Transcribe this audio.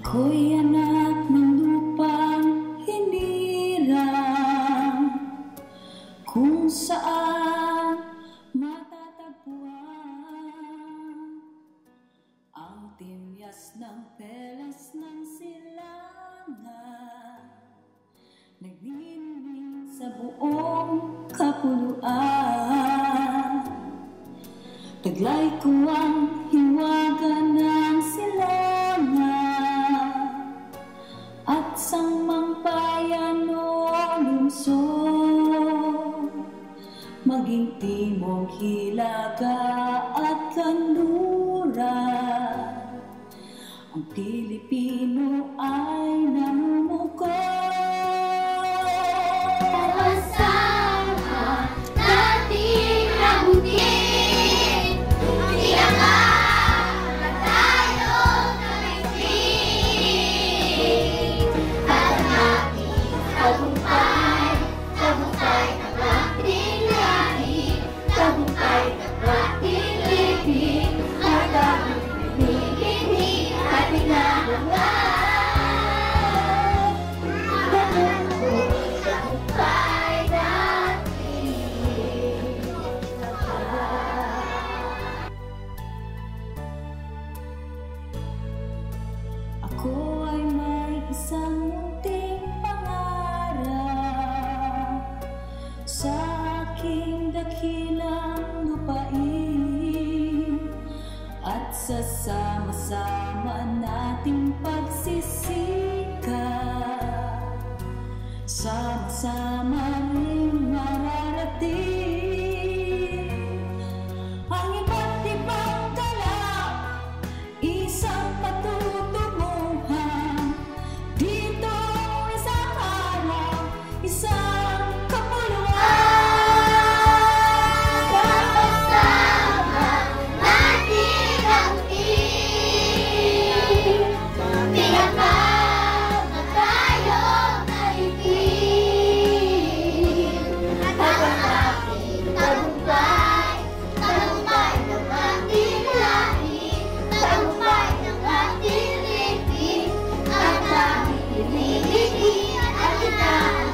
Ako'y anak ng lupang hinirang, kung saan matatagpuan ang timyas ng pelas ng silangan, nagniningning sa buong kapuluan. Taglay ko ang hiwaga ng silangan at sangmang bayan o lungsod, maging timog, hilaga at kanluran, ang Pilipino ay namumuko. Sama nating abutin ang tiyakan na tayong naisip, at ang ating tagumpay, tagumpay ng ating lahi, tagumpay ng ating libing, at ang pinigini at pinanangan. Tagumpay natin. Ako ay may isang munting pangarap sa aking dakilang lupain, at sa sama-sama nating pagsisikap, sama-sama rin mararating ang iba't ibang ganap, isang patutunguhan. Dito isang araw, isang kapuluan. Sama nating abutin ang tiyakan na tayong naibig, at ang ating tagumpay, tagumpay ng ating lahi, tagumpay ng ating libing, at ang pinigini at pinanangan.